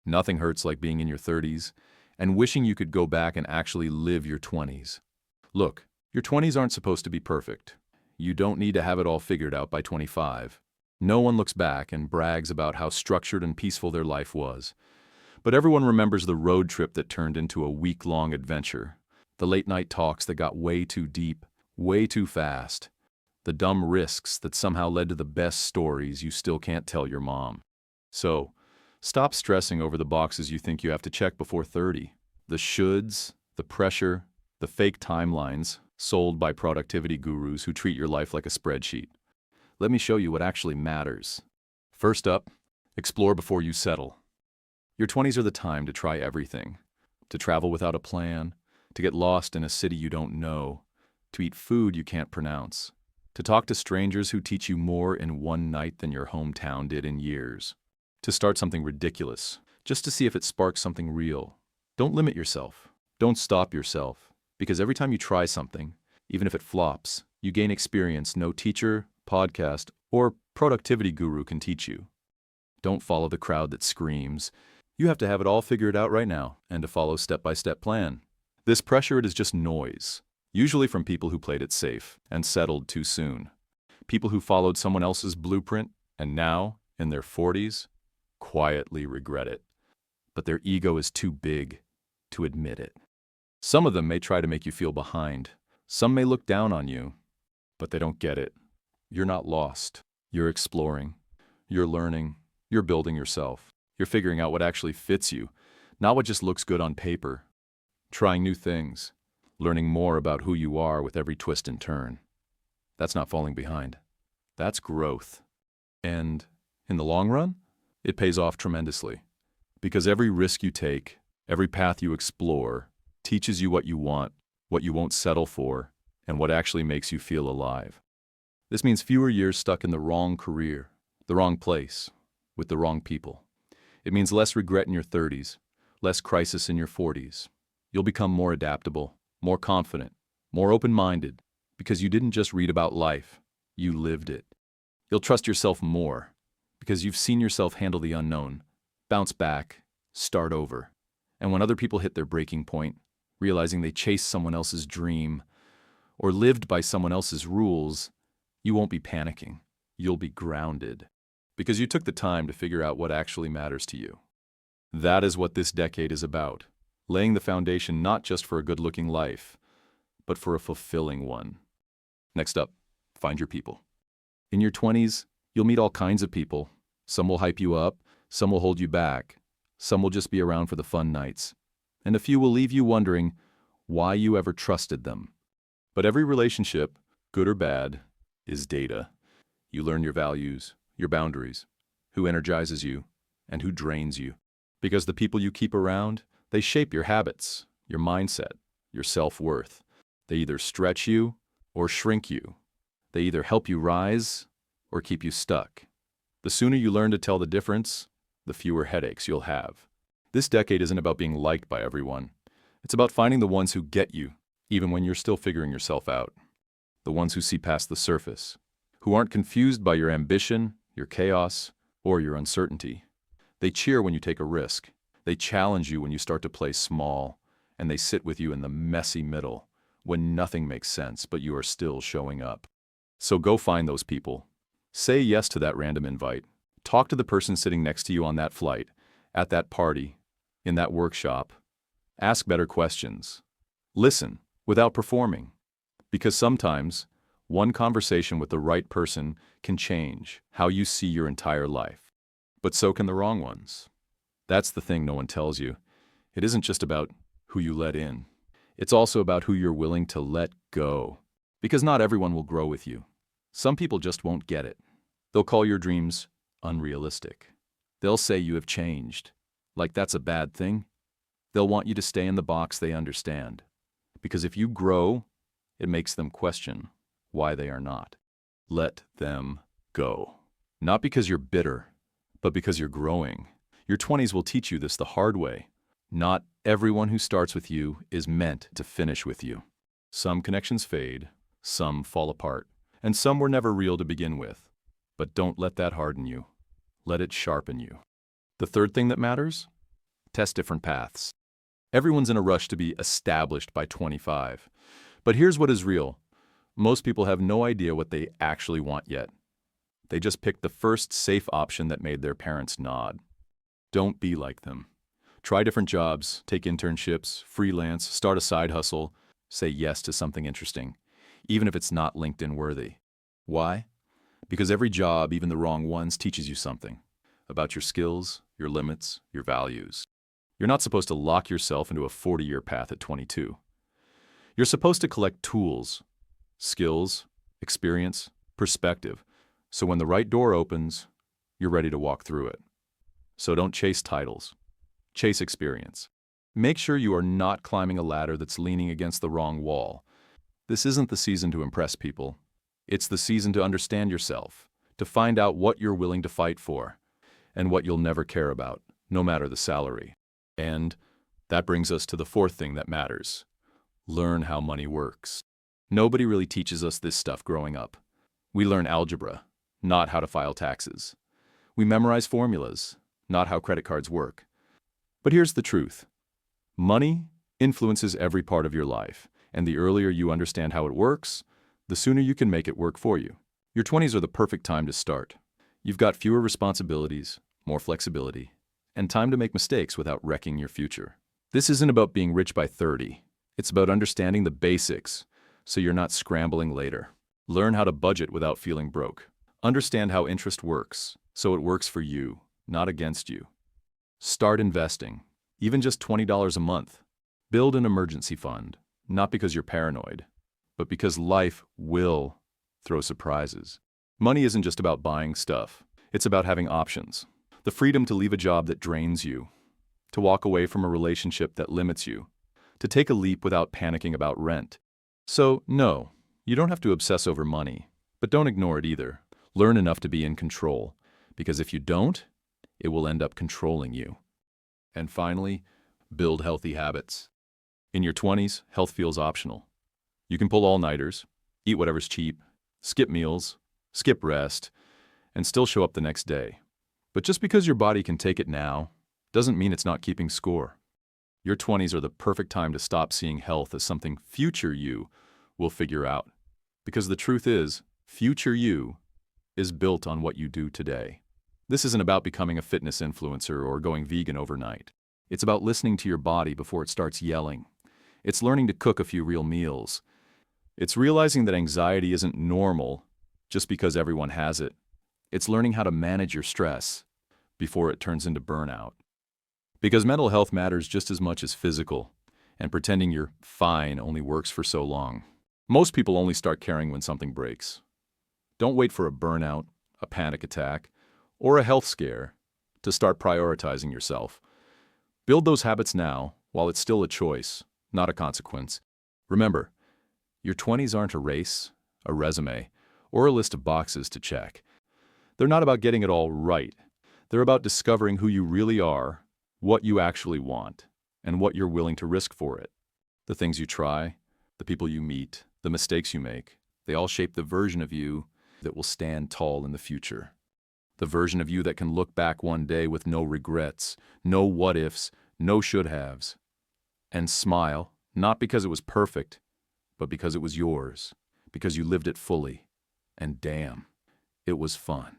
Nothing hurts like being in your 30s and wishing you could go back and actually live your 20s. Look, your 20s aren't supposed to be perfect. You don't need to have it all figured out by 25. No one looks back and brags about how structured and peaceful their life was. But everyone remembers the road trip that turned into a week-long adventure, the late-night talks that got way too deep, way too fast, the dumb risks that somehow led to the best stories you still can't tell your mom. So, stop stressing over the boxes you think you have to check before 30. The shoulds, the pressure, the fake timelines sold by productivity gurus who treat your life like a spreadsheet. Let me show you what actually matters. First up, explore before you settle. Your 20s are the time to try everything. To travel without a plan, to get lost in a city you don't know, to eat food you can't pronounce, to talk to strangers who teach you more in one night than your hometown did in years, to start something ridiculous, just to see if it sparks something real. Don't limit yourself. Don't stop yourself, because every time you try something, even if it flops, you gain experience no teacher, podcast, or productivity guru can teach you. Don't follow the crowd that screams, "You have to have it all figured out right now," and to follow step-by-step plan. This pressure, it is just noise, usually from people who played it safe and settled too soon. People who followed someone else's blueprint and now, in their 40s, quietly regret it. But their ego is too big to admit it. Some of them may try to make you feel behind. Some may look down on you, but they don't get it. You're not lost. You're exploring. You're learning. You're building yourself. You're figuring out what actually fits you, not what just looks good on paper. Trying new things, learning more about who you are with every twist and turn. That's not falling behind. That's growth. And in the long run, it pays off tremendously. Because every risk you take, every path you explore, teaches you what you want, what you won't settle for, and what actually makes you feel alive. This means fewer years stuck in the wrong career, the wrong place, with the wrong people. It means less regret in your 30s, less crisis in your 40s. You'll become more adaptable, more confident, more open-minded, because you didn't just read about life, you lived it. You'll trust yourself more, because you've seen yourself handle the unknown, bounce back, start over. And when other people hit their breaking point, realizing they chased someone else's dream, or lived by someone else's rules, you won't be panicking. You'll be grounded. Because you took the time to figure out what actually matters to you. That is what this decade is about. Laying the foundation not just for a good-looking life, but for a fulfilling one. Next up, find your people. In your 20s, you'll meet all kinds of people. Some will hype you up, some will hold you back, some will just be around for the fun nights, and a few will leave you wondering why you ever trusted them. But every relationship, good or bad, is data. You learn your values, your boundaries, who energizes you, and who drains you. Because the people you keep around, they shape your habits, your mindset, your self-worth. They either stretch you or shrink you. They either help you rise or keep you stuck. The sooner you learn to tell the difference, the fewer headaches you'll have. This decade isn't about being liked by everyone. It's about finding the ones who get you, even when you're still figuring yourself out. The ones who see past the surface, who aren't confused by your ambition, your chaos, or your uncertainty. They cheer when you take a risk. They challenge you when you start to play small, and they sit with you in the messy middle, when nothing makes sense but you are still showing up. So go find those people. Say yes to that random invite. Talk to the person sitting next to you on that flight, at that party, in that workshop. Ask better questions. Listen without performing. Because sometimes, one conversation with the right person can change how you see your entire life. But so can the wrong ones. That's the thing no one tells you. It isn't just about who you let in. It's also about who you're willing to let go. Because not everyone will grow with you. Some people just won't get it. They'll call your dreams unrealistic. They'll say you have changed, like that's a bad thing. They'll want you to stay in the box they understand. Because if you grow, it makes them question why they are not. Let them go. Not because you're bitter, but because you're growing. Your 20s will teach you this the hard way. Not everyone who starts with you is meant to finish with you. Some connections fade, some fall apart, and some were never real to begin with. But don't let that harden you. Let it sharpen you. The third thing that matters? test different paths. Everyone's in a rush to be established by 25. But here's what is real. Most people have no idea what they actually want yet. They just picked the first safe option that made their parents nod. Don't be like them. Try different jobs, take internships, freelance, start a side hustle, say yes to something interesting, even if it's not LinkedIn worthy. Why? Because every job, even the wrong ones, teaches you something about your skills, your limits, your values. You're not supposed to lock yourself into a 40-year path at 22. You're supposed to collect tools, skills, experience, perspective, so when the right door opens, you're ready to walk through it. So don't chase titles. Chase experience. Make sure you are not climbing a ladder that's leaning against the wrong wall. This isn't the season to impress people. It's the season to understand yourself, to find out what you're willing to fight for, and what you'll never care about, no matter the salary. And that brings us to the fourth thing that matters. Learn how money works. Nobody really teaches us this stuff growing up. We learn algebra, not how to file taxes. We memorize formulas, not how credit cards work. But here's the truth. Money influences every part of your life, and the earlier you understand how it works, the sooner you can make it work for you. Your 20s are the perfect time to start. You've got fewer responsibilities, more flexibility, and time to make mistakes without wrecking your future. This isn't about being rich by 30. It's about understanding the basics, so you're not scrambling later. Learn how to budget without feeling broke. Understand how interest works, so it works for you, not against you. Start investing, even just $20 a month. Build an emergency fund, not because you're paranoid, but because life will throw surprises. Money isn't just about buying stuff. It's about having options. The freedom to leave a job that drains you, to walk away from a relationship that limits you, to take a leap without panicking about rent. So, no, you don't have to obsess over money, but don't ignore it either. Learn enough to be in control, because if you don't, it will end up controlling you. And finally, build healthy habits. In your 20s, health feels optional. You can pull all-nighters, eat whatever's cheap, skip meals, skip rest, and still show up the next day. But just because your body can take it now, doesn't mean it's not keeping score. Your 20s are the perfect time to stop seeing health as something future you will figure out. Because the truth is, future you is built on what you do today. This isn't about becoming a fitness influencer or going vegan overnight. It's about listening to your body before it starts yelling. It's learning to cook a few real meals. It's realizing that anxiety isn't normal just because everyone has it. It's learning how to manage your stress before it turns into burnout. Because mental health matters just as much as physical, and pretending you're fine only works for so long. Most people only start caring when something breaks. Don't wait for a burnout, a panic attack, or a health scare to start prioritizing yourself. Build those habits now while it's still a choice, not a consequence. Remember, your 20s aren't a race, a resume, or a list of boxes to check. They're not about getting it all right. They're about discovering who you really are, what you actually want, and what you're willing to risk for it. The things you try, the people you meet, the mistakes you make, they all shape the version of you that will stand tall in the future. The version of you that can look back one day with no regrets, no what-ifs, no should-haves, and smile, not because it was perfect, but because it was yours, because you lived it fully, and damn, it was fun.